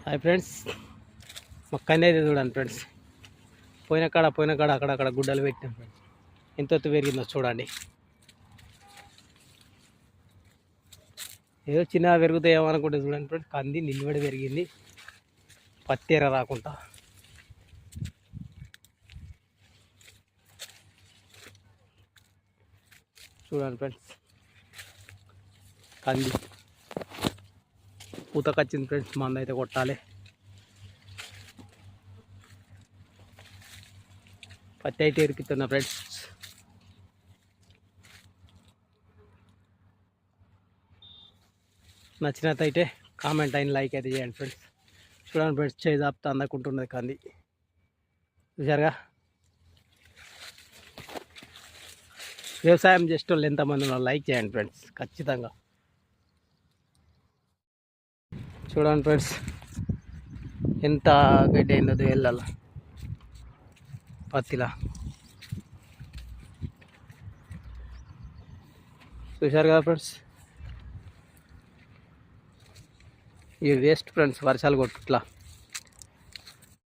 Hi friends, మొక్కనే అయితే చూడండి friends. పోయిన కాడ అక్కడక్కడ గుడ్డలు పెట్టాం ఫ్రెండ్స్. ఎంత ఎత్తు పెరిగిందో చూడండి. ఏదో చిన్నగా పెరుగుతాయేమో అనుకుంటే చూడండి ఫ్రెండ్స్, కంది నిలబడి పెరిగింది, పత్తేర రాకుండా. చూడండి ఫ్రెండ్స్, కంది పూతకొచ్చింది ఫ్రెండ్స్. మందు అయితే కొట్టాలి. పత్తి అయితే ఇరికితున్నా ఫ్రెండ్స్. నచ్చినట్టయితే కామెంట్ అయిన లైక్ అయితే చేయండి ఫ్రెండ్స్. చూడండి ఫ్రెండ్స్, చేయి దాపుతా అందకుంటున్నది కంది. చూసారుగా, వ్యవసాయం చేసే వాళ్ళు ఎంతమంది ఉన్నారు లైక్ చేయండి ఫ్రెండ్స్ ఖచ్చితంగా. చూడండి ఫ్రెండ్స్, ఎంత గడ్డి అయిందో వేళ్ళ పత్తిలా. చూశారు కదా ఫ్రెండ్స్, ఇది వేస్ట్ ఫ్రెండ్స్, వర్షాలు కొట్టుట్లా.